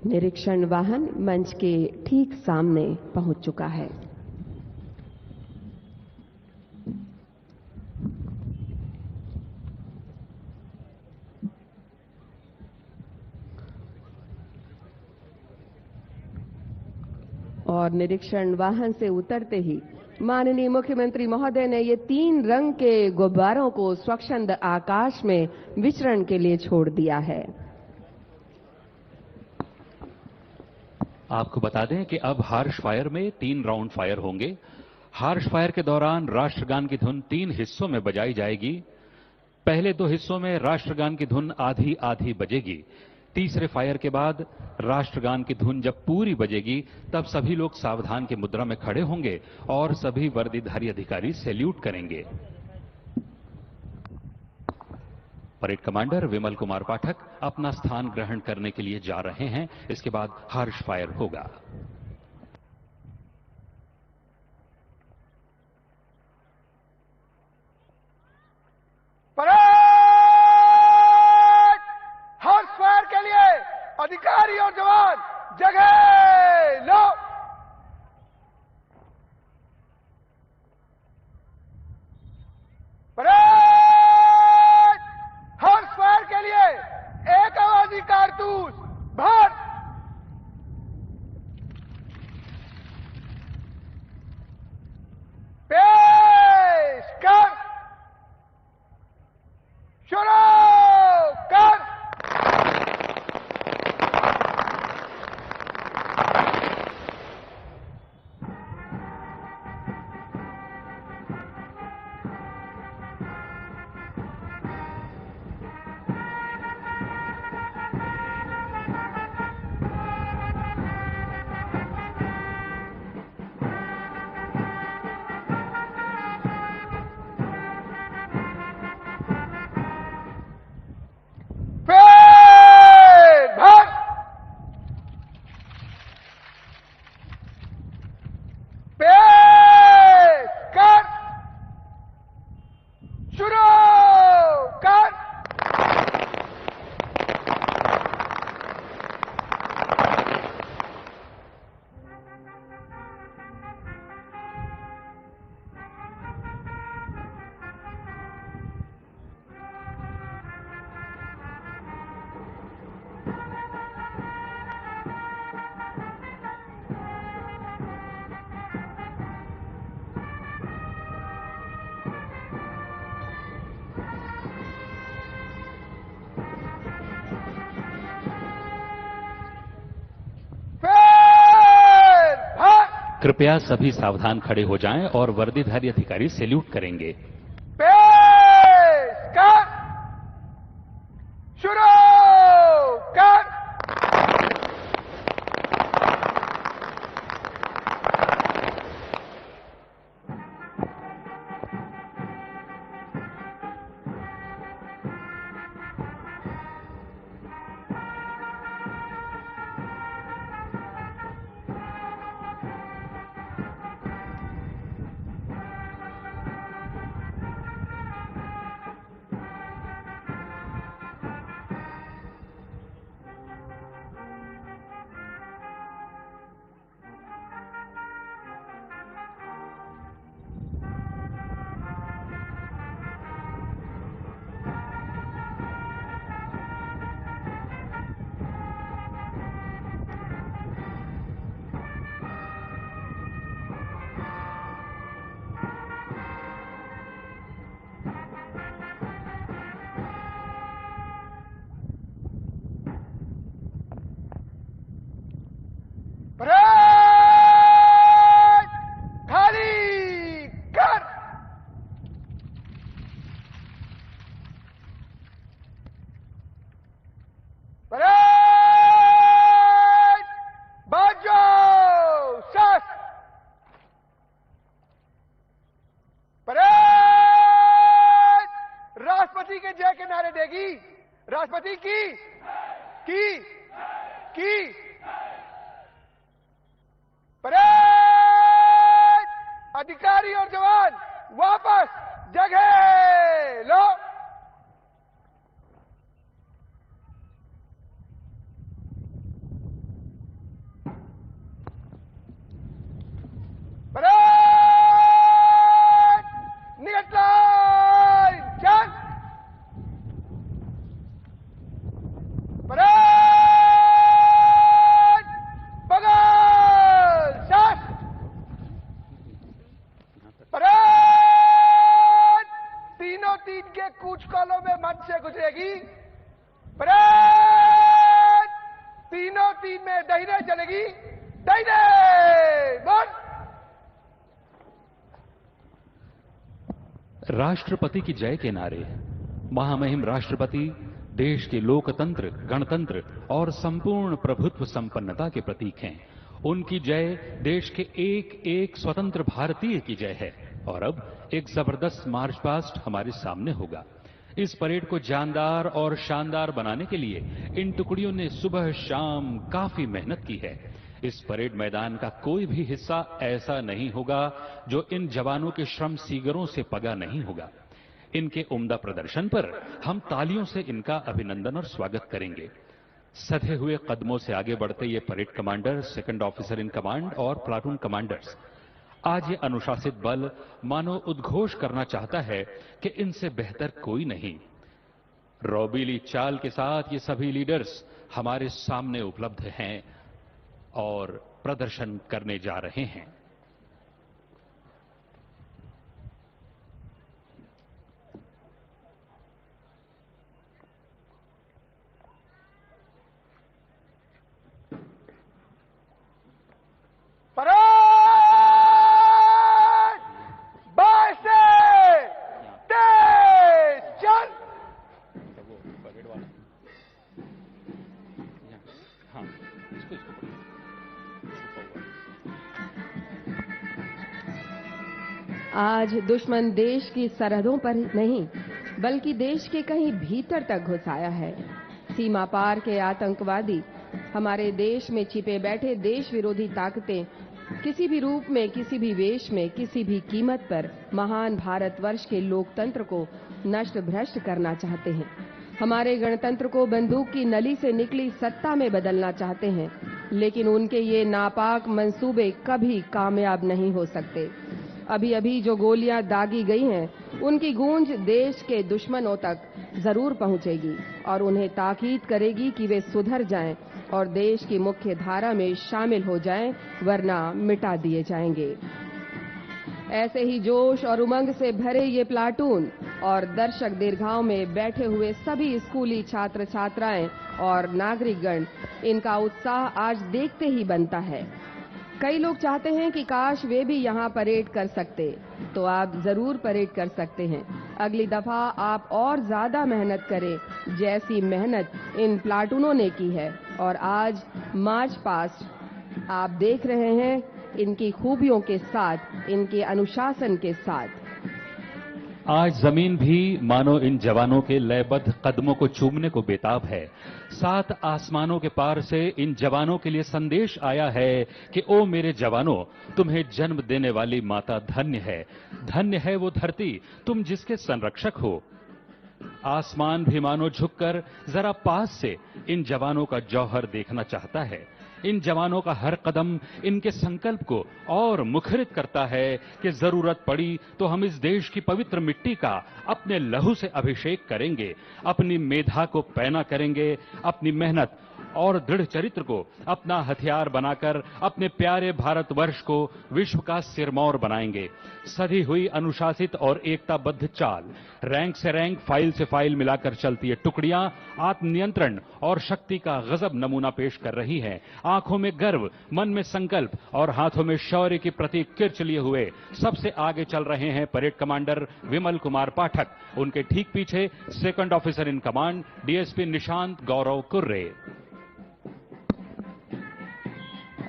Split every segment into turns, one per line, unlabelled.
निरीक्षण वाहन मंच के ठीक सामने पहुंच चुका है। और निरीक्षण वाहन से उतरते ही माननीय मुख्यमंत्री महोदय ने ये 3 रंग के गुब्बारों को स्वच्छंद आकाश में विचरण के लिए छोड़ दिया है।
आपको बता दें कि अब हार्श फायर में 3 राउंड फायर होंगे। हार्श फायर के दौरान राष्ट्रगान की धुन 3 हिस्सों में बजाई जाएगी। पहले 2 हिस्सों में राष्ट्रगान की धुन आधी आधी बजेगी। तीसरे फायर के बाद राष्ट्रगान की धुन जब पूरी बजेगी तब सभी लोग सावधान की मुद्रा में खड़े होंगे और सभी वर्दीधारी अधिकारी सैल्यूट करेंगे। परेड कमांडर विमल कुमार पाठक अपना स्थान ग्रहण करने के लिए जा रहे हैं। इसके बाद हार्श फायर होगा।
परेड हार्श फायर के लिए अधिकारी और जवान जगह लो। कारतूस भर। पेश कर। शुरू कर।
कृपया सभी सावधान खड़े हो जाएं और वर्दीधारी अधिकारी सैल्यूट करेंगे।
पेश कर। शुरू कर। खाली कर। परेड बाजो शस। परेड राष्ट्रपति के जय के नारे देगी। राष्ट्रपति की परेड अधिकारी और जवान वापस जगह लो। के कूचकालों में मंच से गुजरेगी। परेड तीनों टीम में दाहिने चलेगी, दाहिने बोल।
राष्ट्रपति की जय के नारे महामहिम राष्ट्रपति देश के लोकतंत्र, गणतंत्र और संपूर्ण प्रभुत्व संपन्नता के प्रतीक हैं। उनकी जय देश के एक एक स्वतंत्र भारतीय की जय है। और अब एक जबरदस्त मार्च पास्ट हमारे सामने होगा। इस परेड को जानदार और शानदार बनाने के लिए इन टुकड़ियों ने सुबह शाम काफी मेहनत की है। इस परेड मैदान का कोई भी हिस्सा ऐसा नहीं होगा जो इन जवानों के श्रम सीगरों से पगा नहीं होगा। इनके उम्दा प्रदर्शन पर हम तालियों से इनका अभिनंदन और स्वागत करेंगे। सधे हुए कदमों से आगे बढ़ते ये parade commander, second officer in command और प्लाटून कमांडर्स, आज ये अनुशासित बल मानो उद्घोष करना चाहता है कि इनसे बेहतर कोई नहीं। रौबीली चाल के साथ ये सभी लीडर्स हमारे सामने उपलब्ध हैं और प्रदर्शन करने जा रहे हैं।
आज दुश्मन देश की सरहदों पर नहीं बल्कि देश के कहीं भीतर तक घुस आया है। सीमा पार के आतंकवादी, हमारे देश में छिपे बैठे देश विरोधी ताकतें किसी भी रूप में, किसी भी वेश में, किसी भी कीमत पर महान भारतवर्ष के लोकतंत्र को नष्ट भ्रष्ट करना चाहते हैं। हमारे गणतंत्र को बंदूक की नली से निकली सत्ता में बदलना चाहते हैं, लेकिन उनके ये नापाक मंसूबे कभी कामयाब नहीं हो सकते। अभी अभी जो गोलियां दागी गई हैं, उनकी गूंज देश के दुश्मनों तक जरूर पहुंचेगी और उन्हें ताकीद करेगी कि वे सुधर जाएं और देश की मुख्य धारा में शामिल हो जाएं, वरना मिटा दिए जाएंगे। ऐसे ही जोश और उमंग से भरे ये प्लाटून और दर्शक दीर्घाओं में बैठे हुए सभी स्कूली छात्र छात्राएं और नागरिकगण, इनका उत्साह आज देखते ही बनता है। कई लोग चाहते हैं कि काश वे भी यहाँ परेड कर सकते, तो आप जरूर परेड कर सकते हैं। अगली दफा आप और ज्यादा मेहनत करें, जैसी मेहनत इन प्लाटूनों ने की है। और आज मार्च पास्ट आप देख रहे हैं इनकी खूबियों के साथ, इनके अनुशासन के साथ।
आज जमीन भी मानो इन जवानों के लयबद्ध कदमों को चूमने को बेताब है। 7 आसमानों के पार से इन जवानों के लिए संदेश आया है कि ओ मेरे जवानों, तुम्हें जन्म देने वाली माता धन्य है। धन्य है वो धरती तुम जिसके संरक्षक हो। आसमान भी मानो झुककर जरा पास से इन जवानों का जौहर देखना चाहता है। इन जवानों का हर कदम इनके संकल्प को और मुखरित करता है कि जरूरत पड़ी तो हम इस देश की पवित्र मिट्टी का अपने लहू से अभिषेक करेंगे, अपनी मेधा को पैना करेंगे, अपनी मेहनत और दृढ़ चरित्र को अपना हथियार बनाकर अपने प्यारे भारतवर्ष को विश्व का सिरमौर बनाएंगे। सधी हुई अनुशासित और एकताबद्ध चाल, रैंक से रैंक, फाइल से फाइल मिलाकर चलती ये टुकड़ियां आत्मनियंत्रण और शक्ति का गजब नमूना पेश कर रही हैं। आंखों में गर्व, मन में संकल्प और हाथों में शौर्य की प्रतीक किर्च लिए हुए सबसे आगे चल रहे हैं परेड कमांडर विमल कुमार पाठक। उनके ठीक पीछे second officer in command DSP Nishant Gaurav Kurre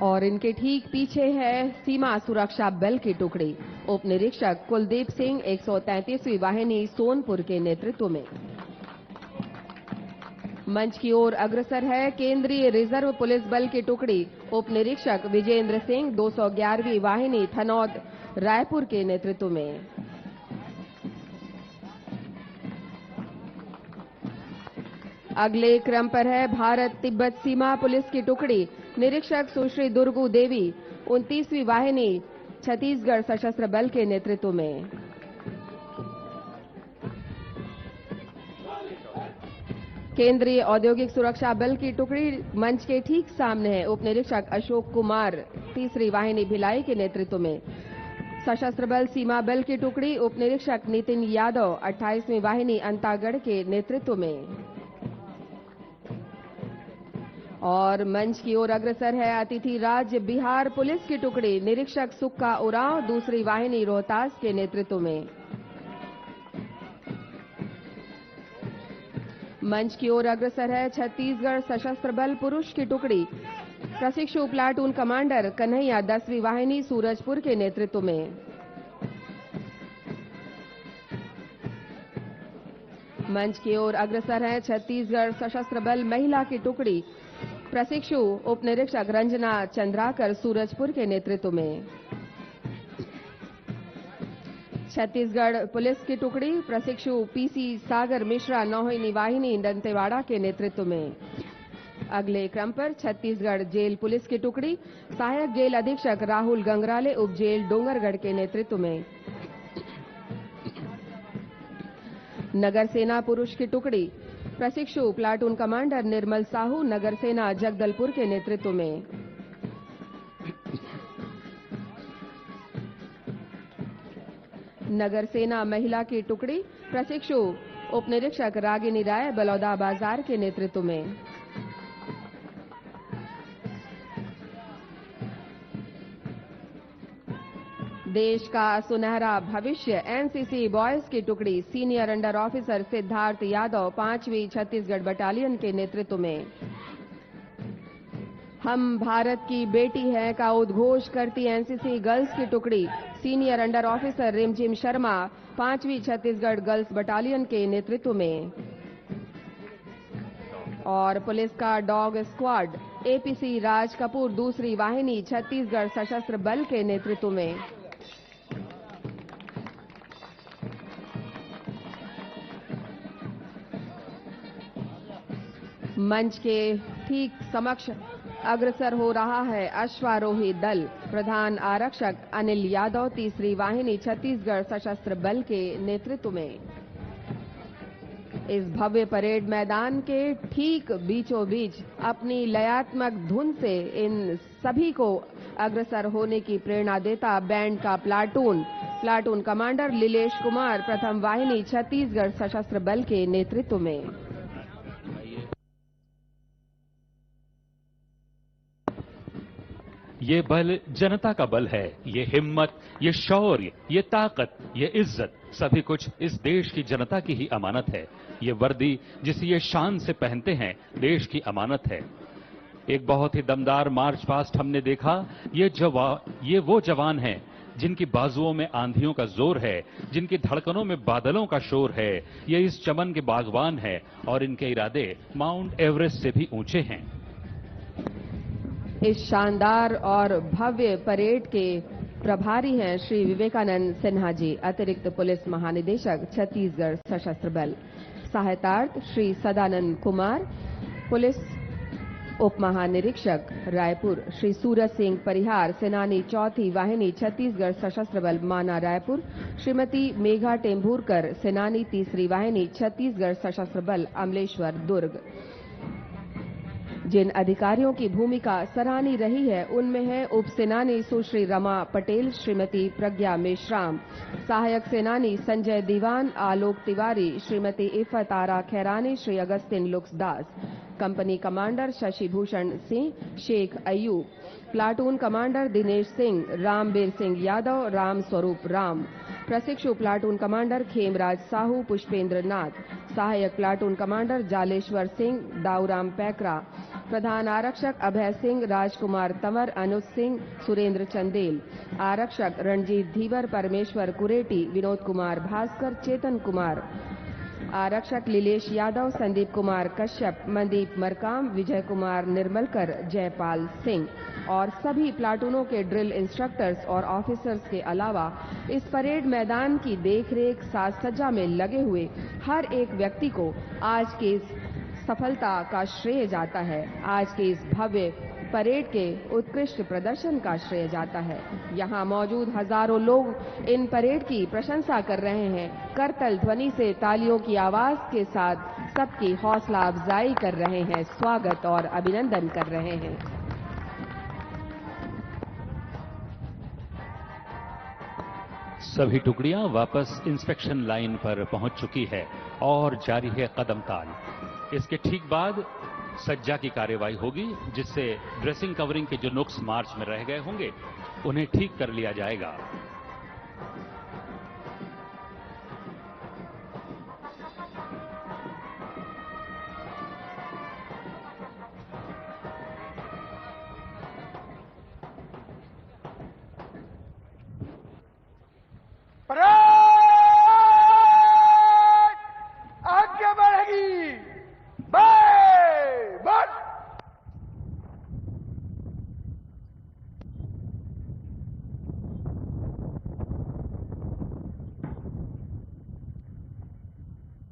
और इनके ठीक पीछे है सीमा सुरक्षा बल की टुकड़ी, उप निरीक्षक कुलदीप सिंह 133वीं वाहिनी सोनपुर के नेतृत्व में। मंच की ओर अग्रसर है केंद्रीय रिजर्व पुलिस बल की टुकड़ी, उप निरीक्षक विजेंद्र सिंह 211वीं वाहिनी थनौद रायपुर के नेतृत्व में। अगले क्रम पर है भारत तिब्बत सीमा पुलिस की टुकड़ी, निरीक्षक सुश्री दुर्गू देवी 29वीं वाहिनी छत्तीसगढ़ सशस्त्र बल के नेतृत्व में। केंद्रीय औद्योगिक सुरक्षा बल की टुकड़ी मंच के ठीक सामने है, उप निरीक्षक अशोक कुमार 3री वाहिनी भिलाई के नेतृत्व में। सशस्त्र बल सीमा बल की टुकड़ी उप निरीक्षक नितिन यादव 28वीं वाहिनी अंतागढ़ के नेतृत्व में। और मंच की ओर अग्रसर है अतिथि राज्य बिहार पुलिस की टुकड़ी निरीक्षक सुक्का उरांव 2री वाहिनी रोहतास के नेतृत्व में। मंच की ओर अग्रसर है छत्तीसगढ़ सशस्त्र बल पुरुष की टुकड़ी प्रशिक्षु प्लाटून कमांडर कन्हैया 10वीं वाहिनी सूरजपुर के नेतृत्व में। मंच की ओर अग्रसर है छत्तीसगढ़ सशस्त्र बल महिला की टुकड़ी प्रशिक्षु उप निरीक्षक रंजना चंद्राकर सूरजपुर के नेतृत्व में। छत्तीसगढ़ पुलिस की टुकड़ी प्रशिक्षु पीसी सागर मिश्रा 9वीं वाहिनी दंतेवाड़ा के नेतृत्व में। अगले क्रम पर छत्तीसगढ़ जेल पुलिस की टुकड़ी सहायक जेल अधीक्षक राहुल गंगराले उप जेल डोंगरगढ़ के नेतृत्व में। नगर सेना पुरुष की टुकड़ी प्रशिक्षु प्लाटून कमांडर निर्मल साहू नगर सेना जगदलपुर के नेतृत्व में। नगर सेना महिला की टुकड़ी प्रशिक्षु उप निरीक्षक रागिनी राय बलौदा बाजार के नेतृत्व में। देश का सुनहरा भविष्य एनसीसी बॉयज की टुकड़ी senior under officer Siddharth Yadav 5वीं छत्तीसगढ़ बटालियन के नेतृत्व में। हम भारत की बेटी हैं का उद्घोष करती एनसीसी गर्ल्स की टुकड़ी सीनियर अंडर ऑफिसर रिमझिम शर्मा 5वीं छत्तीसगढ़ गर्ल्स बटालियन के नेतृत्व में। और पुलिस का dog squad APC Raj Kapoor 2री वाहिनी छत्तीसगढ़ सशस्त्र बल के नेतृत्व में। मंच के ठीक समक्ष अग्रसर हो रहा है अश्वारोही दल प्रधान आरक्षक अनिल यादव 3री वाहिनी छत्तीसगढ़ सशस्त्र बल के नेतृत्व में। इस भव्य परेड मैदान के ठीक बीचों बीच अपनी लयात्मक धुन से इन सभी को अग्रसर होने की प्रेरणा देता बैंड का प्लाटून कमांडर लीलेश कुमार प्रथम वाहिनी छत्तीसगढ़ सशस्त्र बल के नेतृत्व में।
ये बल जनता का बल है। ये हिम्मत, ये शौर्य, ये ताकत, ये इज्जत सभी कुछ इस देश की जनता की ही अमानत है। ये वर्दी जिसे ये शान से पहनते हैं देश की अमानत है। एक बहुत ही दमदार मार्च पास्ट हमने देखा। ये वो जवान हैं जिनकी बाजुओं में आंधियों का जोर है, जिनकी धड़कनों में बादलों का शोर है। ये इस चमन के बागवान हैं और इनके इरादे माउंट एवरेस्ट से भी ऊंचे हैं।
इस शानदार और भव्य परेड के प्रभारी हैं श्री विवेकानंद सिन्हा जी, अतिरिक्त पुलिस महानिदेशक छत्तीसगढ़ सशस्त्र बल। सहायतार्थ श्री सदानंद कुमार, पुलिस उप महानिरीक्षक रायपुर श्री सूरज सिंह परिहार, सेनानी 4थी वाहिनी छत्तीसगढ़ सशस्त्र बल माना रायपुर, श्रीमती मेघा टेम्भूरकर, सेनानी 3री वाहिनी छत्तीसगढ़ सशस्त्र बल अमलेश्वर दुर्ग। जिन अधिकारियों की भूमिका सराहनीय रही है उनमें है उप सेनानी सुश्री रमा पटेल, श्रीमती प्रज्ञा मेश्राम, सहायक सेनानी Sanjay Diwan, Alok Tiwari, Shrimati Iffat Ara Khairani, Shri Augustine Luksdas, company commander Shashi Bhushan Singh, Sheikh Ayub, platoon commander Dinesh Singh, Rambir Singh Yadav, Ram Swaroop Ram, प्रशिक्षु प्लाटून कमांडर खेमराज साहू, पुष्पेंद्र नाथ, सहायक प्लाटून कमांडर जालेश्वर सिंह, दाऊराम पैकरा, प्रधान आरक्षक अभय सिंह, राजकुमार तंवर, अनुज सिंह, सुरेंद्र चंदेल, आरक्षक रणजीत धीवर, परमेश्वर कुरेटी, विनोद कुमार भास्कर, चेतन कुमार, आरक्षक लीलेश यादव, संदीप कुमार कश्यप, मनदीप मरकाम, विजय कुमार निर्मलकर, जयपाल सिंह और सभी प्लाटूनों के ड्रिल इंस्ट्रक्टर्स और ऑफिसर्स के अलावा इस परेड मैदान की देखरेख साज सज्जा में लगे हुए हर एक व्यक्ति को आज की इस सफलता का श्रेय जाता है। आज के इस भव्य परेड के उत्कृष्ट प्रदर्शन का श्रेय जाता है। यहाँ मौजूद हजारों लोग इन परेड की प्रशंसा कर रहे हैं, करतल ध्वनि से तालियों की आवाज के साथ सबकी हौसला अफजाई कर रहे हैं, स्वागत और अभिनंदन कर रहे हैं।
सभी टुकड़ियां वापस इंस्पेक्शन लाइन पर पहुंच चुकी है और जारी है कदम ताल। इसके ठीक बाद सज्जा की कार्यवाही होगी, जिससे ड्रेसिंग कवरिंग के जो नुक्स मार्च में रह गए होंगे उन्हें ठीक कर लिया जाएगा।
परेड आगे बढ़ेगी। बस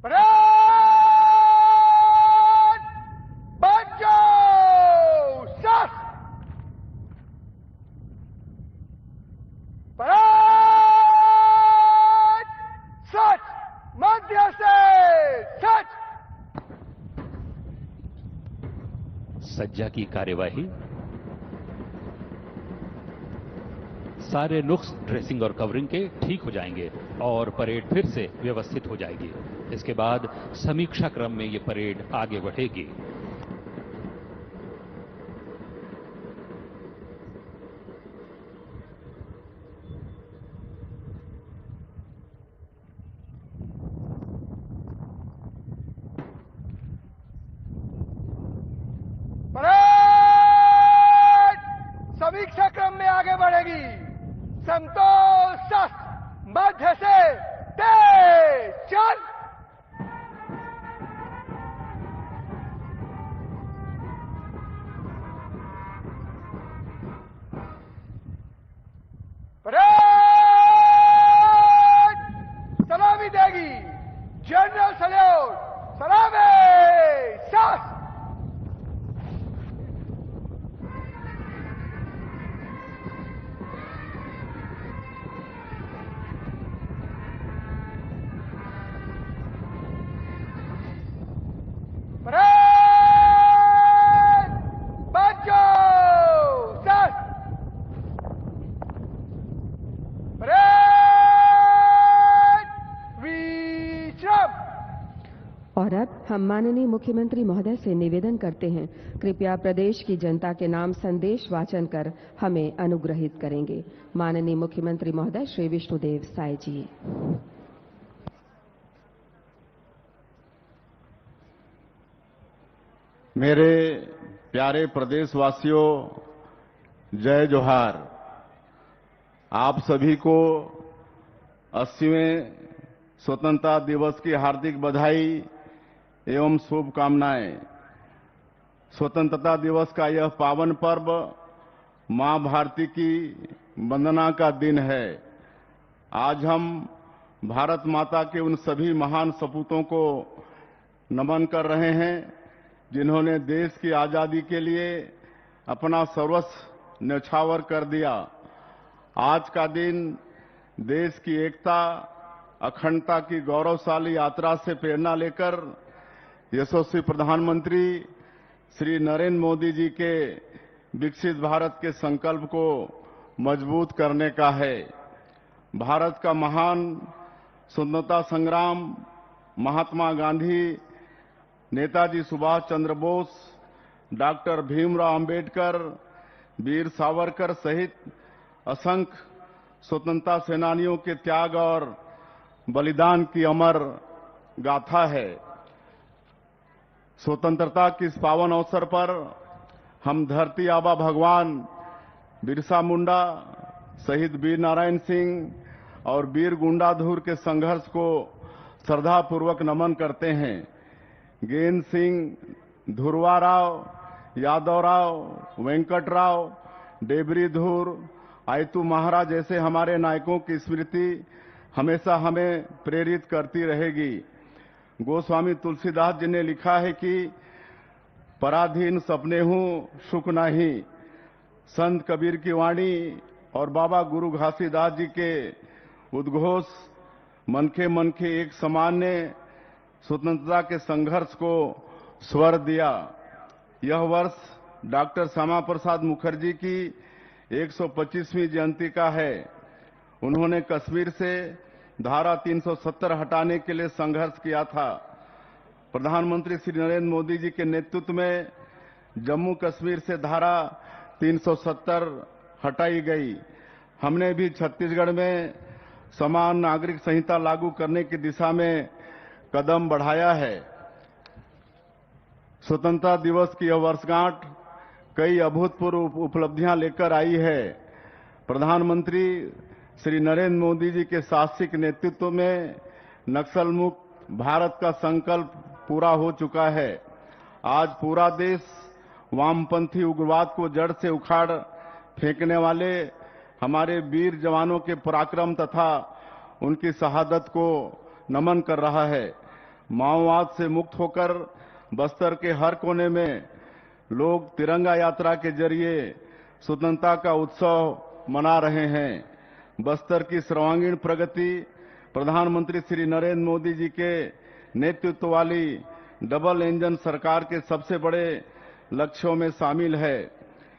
परेड बच जाओ। सस परेड सच मध्य से सच।
सज्जा की कार्यवाही, सारे नुक्स ड्रेसिंग और कवरिंग के ठीक हो जाएंगे और परेड फिर से व्यवस्थित हो जाएगी। इसके बाद समीक्षा क्रम में ये परेड आगे बढ़ेगी।
परेड समीक्षा क्रम में आगे बढ़ेगी। संतोष शस्त्र मध्य से तेज चल। परेड सलामी देगी। जनरल सल्यूट सलामी शस्त्र। परेड बचो सस। परेड विश्राम।
और अब हम माननीय मुख्यमंत्री महोदय से निवेदन करते हैं, कृपया प्रदेश की जनता के नाम संदेश वाचन कर हमें अनुग्रहित करेंगे। माननीय मुख्यमंत्री महोदय श्री विष्णुदेव साय जी।
मेरे प्यारे प्रदेशवासियों, जय जोहार। आप सभी को 80वें स्वतंत्रता दिवस की हार्दिक बधाई एवं शुभकामनाएं। स्वतंत्रता दिवस का यह पावन पर्व मां भारती की वंदना का दिन है। आज हम भारत माता के उन सभी महान सपूतों को नमन कर रहे हैं जिन्होंने देश की आजादी के लिए अपना सर्वस्व न्यौछावर कर दिया। आज का दिन देश की एकता, अखंडता की गौरवशाली यात्रा से प्रेरणा लेकर यशस्वी प्रधानमंत्री श्री नरेंद्र मोदी जी के विकसित भारत के संकल्प को मजबूत करने का है। भारत का महान स्वतंत्रता संग्राम महात्मा गांधी, नेताजी सुभाष चंद्र बोस, डॉक्टर भीमराव अंबेडकर, वीर सावरकर सहित असंख्य स्वतंत्रता सेनानियों के त्याग और बलिदान की अमर गाथा है। स्वतंत्रता के इस पावन अवसर पर हम धरती आबा भगवान बिरसा मुंडा, शहीद वीर नारायण सिंह और वीर गुंडाधुर के संघर्ष को श्रद्धापूर्वक नमन करते हैं। गेंद सिंह, धुरवा राव, यादव राव, वेंकटराव, डेबरी धूर, आयतू महाराज जैसे हमारे नायकों की स्मृति हमेशा हमें प्रेरित करती रहेगी। गोस्वामी तुलसीदास जी ने लिखा है कि पराधीन सपने हूं सुख नहीं। संत कबीर की वाणी और बाबा गुरु घासीदास जी के उद्घोष मनखे मनखे एक समान ने स्वतंत्रता के संघर्ष को स्वर दिया। यह वर्ष डॉक्टर श्यामा प्रसाद मुखर्जी की 125वीं जयंती का है। उन्होंने कश्मीर से धारा 370 हटाने के लिए संघर्ष किया था। प्रधानमंत्री श्री नरेंद्र मोदी जी के नेतृत्व में जम्मू कश्मीर से धारा 370 हटाई गई। हमने भी छत्तीसगढ़ में समान नागरिक संहिता लागू करने की दिशा में कदम बढ़ाया है। स्वतंत्रता दिवस की यह वर्षगांठ कई अभूतपूर्व उपलब्धियां लेकर आई है। प्रधानमंत्री श्री नरेंद्र मोदी जी के साहसिक नेतृत्व में नक्सल मुक्त भारत का संकल्प पूरा हो चुका है। आज पूरा देश वामपंथी उग्रवाद को जड़ से उखाड़ फेंकने वाले हमारे वीर जवानों के पराक्रम तथा उनकी शहादत को नमन कर रहा है। माओवाद से मुक्त होकर बस्तर के हर कोने में लोग तिरंगा यात्रा के जरिए स्वतंत्रता का उत्सव मना रहे हैं। बस्तर की सर्वांगीण प्रगति प्रधानमंत्री श्री नरेंद्र मोदी जी के नेतृत्व वाली डबल इंजन सरकार के सबसे बड़े लक्ष्यों में शामिल है।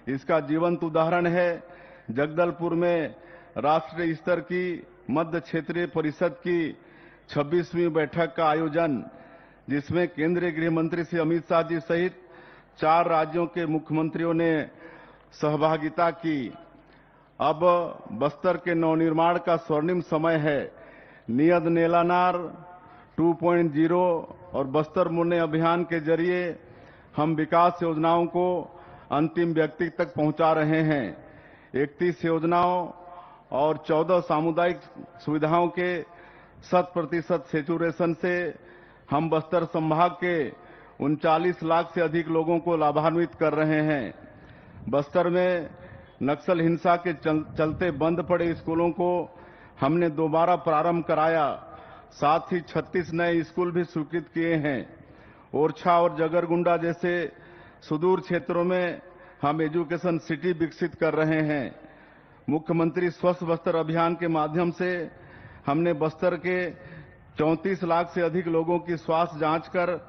इसका जीवंत उदाहरण है जगदलपुर में राष्ट्रीय स्तर की मध्य क्षेत्रीय परिषद की 26वीं बैठक का आयोजन, जिसमें केंद्रीय गृह मंत्री श्री अमित शाह जी सहित 4 राज्यों के मुख्यमंत्रियों ने सहभागिता की। अब बस्तर के नवनिर्माण का स्वर्णिम समय है। नियत नेलानार 2.0 और बस्तर मुन्ने अभियान के जरिए हम विकास योजनाओं को अंतिम व्यक्ति तक पहुंचा रहे हैं। 31 योजनाओं और 14 सामुदायिक सुविधाओं के 100% सेचुरेशन से हम बस्तर संभाग के 39 लाख से अधिक लोगों को लाभान्वित कर रहे हैं। बस्तर में नक्सल हिंसा के चलते बंद पड़े स्कूलों को हमने दोबारा प्रारंभ कराया। साथ ही 36 नए स्कूल भी स्वीकृत किए हैं। ओरछा और जगरगुंडा जैसे सुदूर क्षेत्रों में हम एजुकेशन सिटी विकसित कर रहे हैं। मुख्यमंत्री स्वस्थ बस्तर अभियान के माध्यम से हमने बस्तर के 34 लाख से अधिक लोगों की स्वास्थ्य जांच कर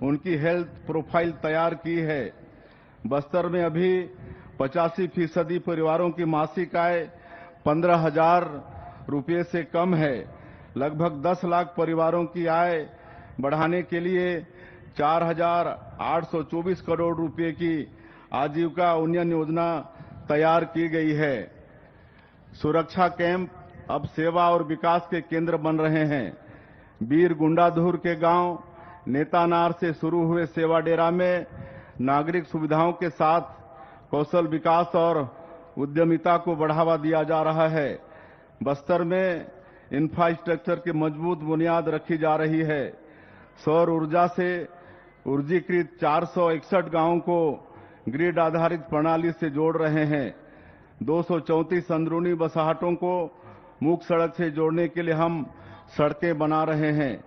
उनकी हेल्थ प्रोफाइल तैयार की है। बस्तर में अभी 85% परिवारों की मासिक आय 15,000 रुपये से कम है। लगभग 10 लाख परिवारों की आय बढ़ाने के लिए 4,824 करोड़ रुपए की आजीविका उन्नयन योजना तैयार की गई है। सुरक्षा कैंप अब सेवा और विकास के केंद्र बन रहे हैं। वीर गुंडाधुर के गांव नेतानार से शुरू हुए सेवा डेरा में नागरिक सुविधाओं के साथ कौशल विकास और उद्यमिता को बढ़ावा दिया जा रहा है। बस्तर में इंफ्रास्ट्रक्चर की मजबूत बुनियाद रखी जा रही है। सौर ऊर्जा से ऊर्जीकृत 461 गांवों को ग्रिड आधारित प्रणाली से जोड़ रहे हैं। 234 अंदरूनी बसाहटों को मुख्य सड़क से जोड़ने के लिए हम सड़कें बना रहे हैं।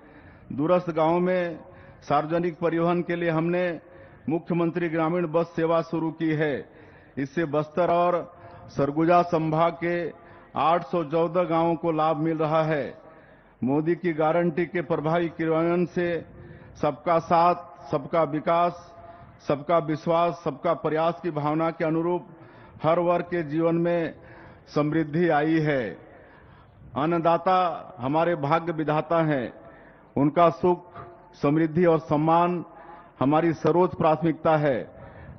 दूरस्थ गांवों में सार्वजनिक परिवहन के लिए हमने मुख्यमंत्री ग्रामीण बस सेवा शुरू की है। इससे बस्तर और सरगुजा संभाग के 814 गांवों को लाभ मिल रहा है। मोदी की गारंटी के प्रभावी क्रियान्वयन से सबका साथ, सबका विकास, सबका विश्वास, सबका प्रयास की भावना के अनुरूप हर वर्ग के जीवन में समृद्धि आई है। अन्नदाता हमारे भाग्य विधाता हैं। उनका सुख, समृद्धि और सम्मान हमारी सर्वोच्च प्राथमिकता है।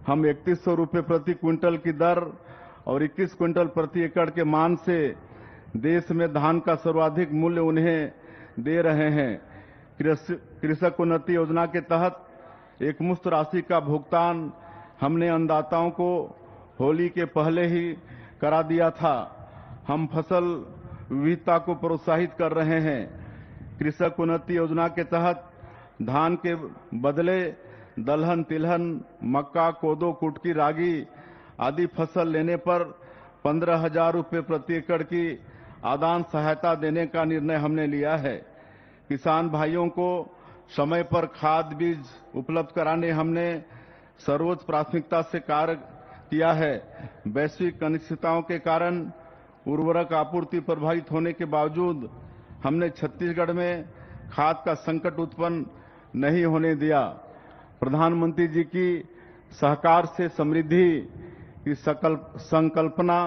हम 3100 रुपये प्रति क्विंटल की दर और 21 क्विंटल प्रति एकड़ के मान से देश में धान का सर्वाधिक मूल्य उन्हें दे रहे हैं। कृषक उन्नति योजना के तहत एक मुश्त राशि का भुगतान हमने अन्नदाताओं को होली के पहले ही करा दिया था। हम फसल विविधता को प्रोत्साहित कर रहे हैं। कृषक उन्नति योजना के तहत धान के बदले दलहन, तिलहन, मक्का, कोदो, कुटकी, रागी आदि फसल लेने पर 15,000 रुपये प्रति एकड़ की आदान सहायता देने का निर्णय हमने लिया है। किसान भाइयों को समय पर खाद बीज उपलब्ध कराने हमने सर्वोच्च प्राथमिकता से कार्य किया है। वैश्विक अनिश्चितताओं के कारण उर्वरक आपूर्ति प्रभावित होने के बावजूद हमने छत्तीसगढ़ में खाद का संकट उत्पन्न नहीं होने दिया। प्रधानमंत्री जी की सहकार से समृद्धि की संकल्पना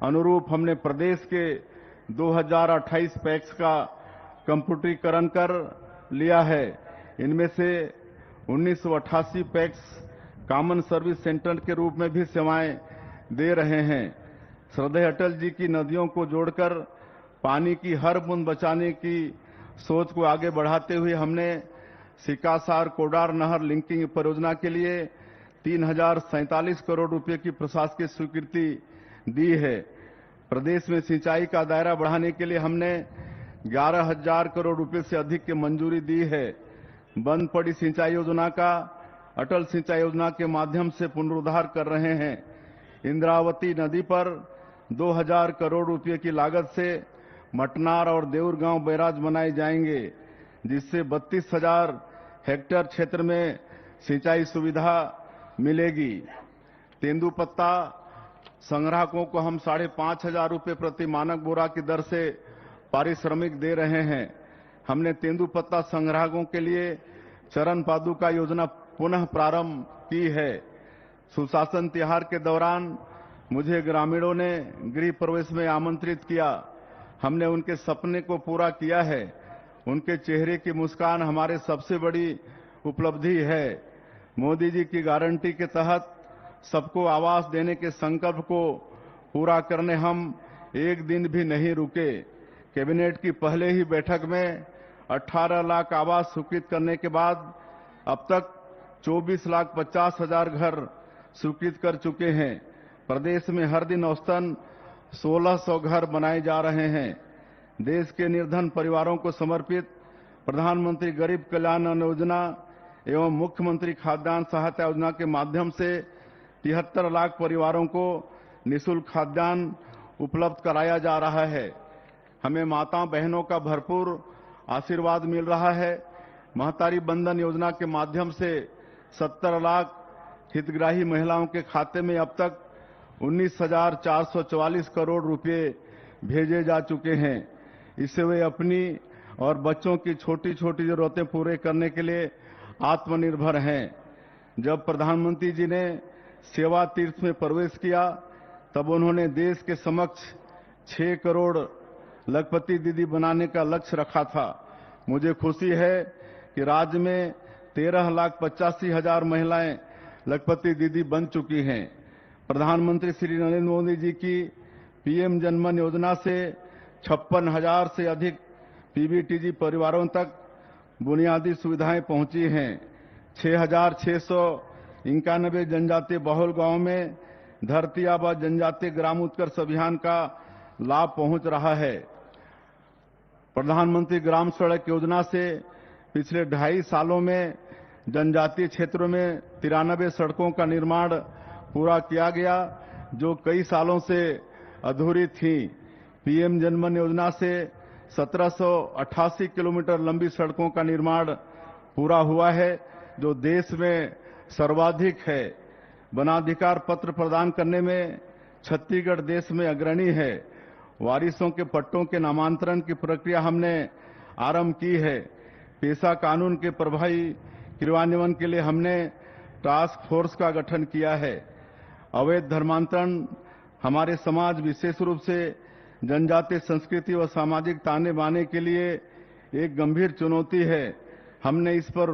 अनुरूप हमने प्रदेश के 2028 पैक्स का कंप्यूटरीकरण कर लिया है। इनमें से 1988 पैक्स कॉमन सर्विस सेंटर के रूप में भी सेवाएं दे रहे हैं। श्रद्धेय अटल जी की नदियों को जोड़कर पानी की हर बूंद बचाने की सोच को आगे बढ़ाते हुए हमने सिकासार कोडार नहर लिंकिंग परियोजना के लिए 3047 करोड़ रुपए की प्रशासकीय स्वीकृति दी है। प्रदेश में सिंचाई का दायरा बढ़ाने के लिए हमने 11,000 करोड़ रुपए से अधिक की मंजूरी दी है। बंद पड़ी सिंचाई योजना का अटल सिंचाई योजना के माध्यम से पुनरुद्धार कर रहे हैं। इंद्रावती नदी पर 2,000 करोड़ रुपए की लागत से मटनार और देउर गांव बैराज बनाए जाएंगे, जिससे 32,000 हेक्टेयर क्षेत्र में सिंचाई सुविधा मिलेगी। तेंदुपत्ता संग्राहकों को हम 5,500 रुपए प्रति मानक बोरा की दर से पारिश्रमिक दे रहे हैं। हमने तेंदुपत्ता संग्राहकों के लिए चरण पादुका योजना पुनः प्रारंभ की है। सुशासन त्योहार के दौरान मुझे ग्रामीणों ने गृह प्रवेश में आमंत्रित किया। हमने उनके सपने को पूरा किया है। उनके चेहरे की मुस्कान हमारे सबसे बड़ी उपलब्धि है। मोदी जी की गारंटी के तहत सबको आवास देने के संकल्प को पूरा करने हम एक दिन भी नहीं रुके। कैबिनेट की पहले ही बैठक में 18 लाख आवास स्वीकृत करने के बाद अब तक 24,50,000 घर स्वीकृत कर चुके हैं। प्रदेश में हर दिन औसतन 1,600 घर बनाए जा रहे हैं। देश के निर्धन परिवारों को समर्पित प्रधानमंत्री गरीब कल्याण अन्न योजना एवं मुख्यमंत्री खाद्यान्न सहायता योजना के माध्यम से 73 लाख परिवारों को निःशुल्क खाद्यान्न उपलब्ध कराया जा रहा है। हमें माता बहनों का भरपूर आशीर्वाद मिल रहा है। महतारी बंधन योजना के माध्यम से 70 लाख हितग्राही महिलाओं के खाते में अब तक 19,444 करोड़ रुपए भेजे जा चुके हैं। इससे वे अपनी और बच्चों की छोटी छोटी जरूरतें पूरे करने के लिए आत्मनिर्भर हैं। जब प्रधानमंत्री जी ने सेवा तीर्थ में प्रवेश किया तब उन्होंने देश के समक्ष 6 करोड़ लखपति दीदी बनाने का लक्ष्य रखा था। मुझे खुशी है कि राज्य में 13,85,000 महिलाएं लखपति दीदी बन चुकी हैं। प्रधानमंत्री श्री नरेंद्र मोदी जी की पीएम जनमन योजना से 56,000 से अधिक पीबीटीजी परिवारों तक बुनियादी सुविधाएं पहुंची हैं। 6,691 जनजातीय बहुल गांवों में धरती आबा जनजातीय ग्राम उत्कर्ष अभियान का लाभ पहुंच रहा है। प्रधानमंत्री ग्राम सड़क योजना से पिछले 2.5 सालों में जनजातीय क्षेत्रों में 93 सड़कों का निर्माण पूरा किया गया, जो कई सालों से अधूरी थी। पीएम जनमन योजना से 1788 किलोमीटर लंबी सड़कों का निर्माण पूरा हुआ है, जो देश में सर्वाधिक है। वनाधिकार पत्र प्रदान करने में छत्तीसगढ़ देश में अग्रणी है। वारिसों के पट्टों के नामांतरण की प्रक्रिया हमने आरंभ की है। पेशा कानून के प्रभावी क्रियान्वयन के लिए हमने टास्क फोर्स का गठन किया है। अवैध धर्मांतरण हमारे समाज, विशेष रूप से जनजातीय संस्कृति व सामाजिक ताने बाने के लिए एक गंभीर चुनौती है। हमने इस पर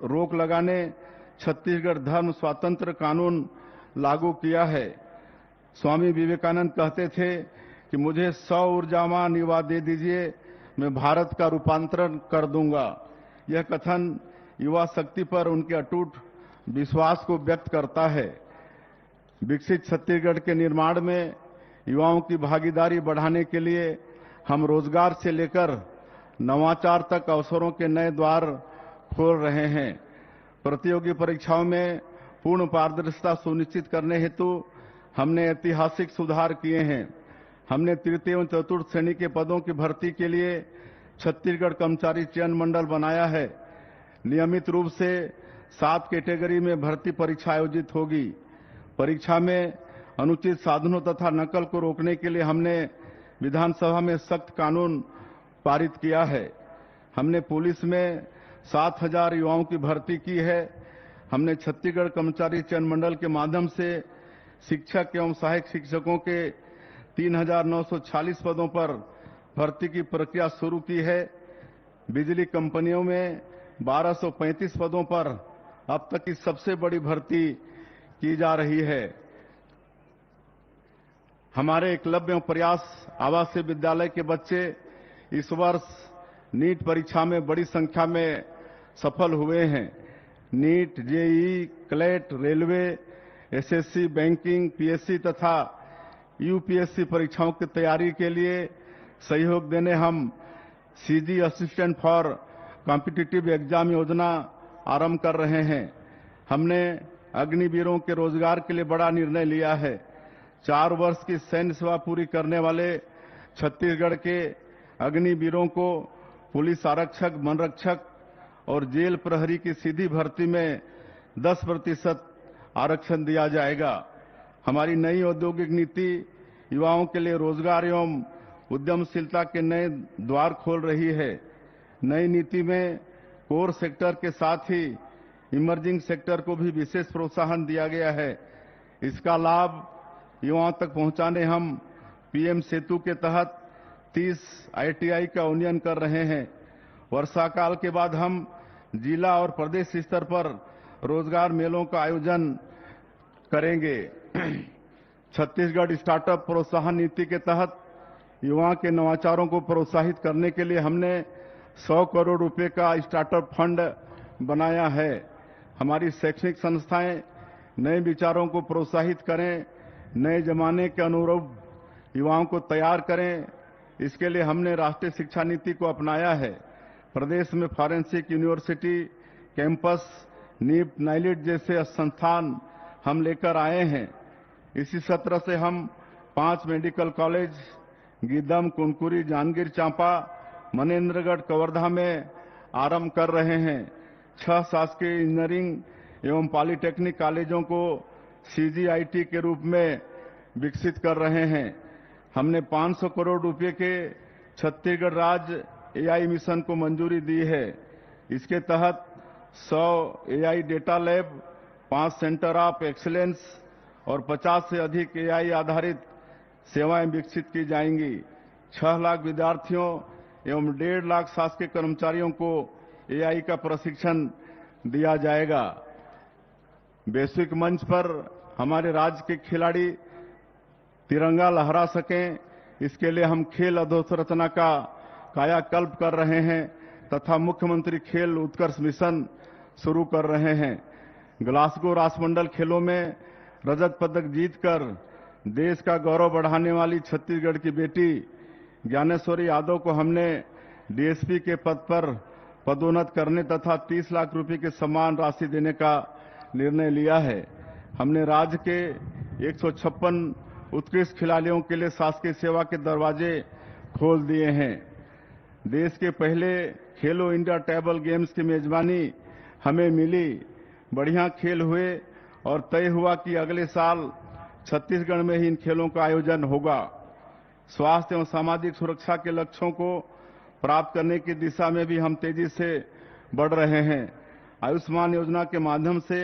रोक लगाने छत्तीसगढ़ धर्म स्वातंत्र कानून लागू किया है। स्वामी विवेकानंद कहते थे कि मुझे 100 ऊर्जावान युवा दे दीजिए, मैं भारत का रूपांतरण कर दूंगा। यह कथन युवा शक्ति पर उनके अटूट विश्वास को व्यक्त करता है। विकसित छत्तीसगढ़ के निर्माण में युवाओं की भागीदारी बढ़ाने के लिए हम रोजगार से लेकर नवाचार तक अवसरों के नए द्वार खोल रहे हैं। प्रतियोगी परीक्षाओं में पूर्ण पारदर्शिता सुनिश्चित करने हेतु हमने ऐतिहासिक सुधार किए हैं। हमने तृतीय एवं चतुर्थ श्रेणी के पदों की भर्ती के लिए छत्तीसगढ़ कर्मचारी चयन मंडल बनाया है। नियमित रूप से 7 कैटेगरी में भर्ती परीक्षा आयोजित होगी। परीक्षा में अनुचित साधनों तथा नकल को रोकने के लिए हमने विधानसभा में सख्त कानून पारित किया है। हमने पुलिस में 7,000 युवाओं की भर्ती की है। हमने छत्तीसगढ़ कर्मचारी चयन मंडल के माध्यम से शिक्षक एवं सहायक शिक्षकों के 3,946 पदों पर भर्ती की प्रक्रिया शुरू की है। बिजली कंपनियों में 1235 पदों पर अब तक की सबसे बड़ी भर्ती की जा रही है। हमारे एकलव्य प्रयास आवासीय विद्यालय के बच्चे इस वर्ष नीट परीक्षा में बड़ी संख्या में सफल हुए हैं। NEET, JEE, CLAT, railway, SSC, banking, PSC तथा यूपीएससी परीक्षाओं की तैयारी के लिए सहयोग देने हम CG assistant for competitive exam योजना आरंभ कर रहे हैं। हमने अग्निवीरों के रोजगार के लिए बड़ा निर्णय लिया है। 4 वर्ष की सैन्य सेवा पूरी करने वाले छत्तीसगढ़ के अग्निवीरों को पुलिस आरक्षक, वनरक्षक और जेल प्रहरी की सीधी भर्ती में 10% आरक्षण दिया जाएगा। हमारी नई औद्योगिक नीति युवाओं के लिए रोजगार एवं उद्यमशीलता के नए द्वार खोल रही है। नई नीति में कोर सेक्टर के साथ ही इमर्जिंग सेक्टर को भी विशेष प्रोत्साहन दिया गया है। इसका लाभ युवाओं तक पहुंचाने हम पीएम सेतु के तहत 30 आईटीआई का उन्नयन कर रहे हैं। वर्षा काल के बाद हम जिला और प्रदेश स्तर पर रोजगार मेलों का आयोजन करेंगे। छत्तीसगढ़ स्टार्टअप प्रोत्साहन नीति के तहत युवाओं के नवाचारों को प्रोत्साहित करने के लिए हमने 100 करोड़ रुपए का स्टार्टअप फंड बनाया है। हमारी शैक्षणिक संस्थाएं नए विचारों को प्रोत्साहित करें, नए जमाने के अनुरूप युवाओं को तैयार करें। इसके लिए हमने राष्ट्रीय शिक्षा नीति को अपनाया है। प्रदेश में forensic university, campus, NEET, NIELIT जैसे संस्थान हम लेकर आए हैं। इसी सत्र से हम 5 मेडिकल कॉलेज गीदम, कुनकुरी, जांजगीर चांपा, मनेन्द्रगढ़, कवर्धा में आरंभ कर रहे हैं। 6 शासकीय इंजीनियरिंग एवं पॉलिटेक्निक कॉलेजों को सीजीआईटी के रूप में विकसित कर रहे हैं। हमने 500 करोड़ रुपए के छत्तीसगढ़ राज्य एआई मिशन को मंजूरी दी है। इसके तहत 100 AI data lab, 5 centre of excellence और 50 से अधिक एआई आधारित सेवाएं विकसित की जाएंगी। 6 लाख विद्यार्थियों एवं 1.5 लाख शासकीय कर्मचारियों को एआई का प्रशिक्षण दिया जाएगा। वैश्विक मंच पर हमारे राज्य के खिलाड़ी तिरंगा लहरा सकें, इसके लिए हम खेल अधोसंरचना का कायाकल्प कर रहे हैं तथा मुख्यमंत्री खेल उत्कर्ष मिशन शुरू कर रहे हैं। ग्लासगो राष्ट्रमंडल खेलों में रजत पदक जीतकर देश का गौरव बढ़ाने वाली छत्तीसगढ़ की बेटी ज्ञानेश्वरी यादव को हमने डीएसपी के पद पर पदोन्नत करने तथा 30 लाख रुपए की सम्मान राशि देने का निर्णय लिया है। हमने राज्य के 156 उत्कृष्ट खिलाड़ियों के लिए शासकीय सेवा के दरवाजे खोल दिए हैं। देश के पहले खेलो इंडिया टेबल गेम्स की मेजबानी हमें मिली। बढ़िया खेल हुए और तय हुआ कि अगले साल छत्तीसगढ़ में ही इन खेलों का आयोजन होगा। स्वास्थ्य एवं सामाजिक सुरक्षा के लक्ष्यों को प्राप्त करने की दिशा में भी हम तेजी से बढ़ रहे हैं। आयुष्मान योजना के माध्यम से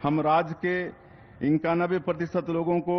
हम राज्य के 91% लोगों को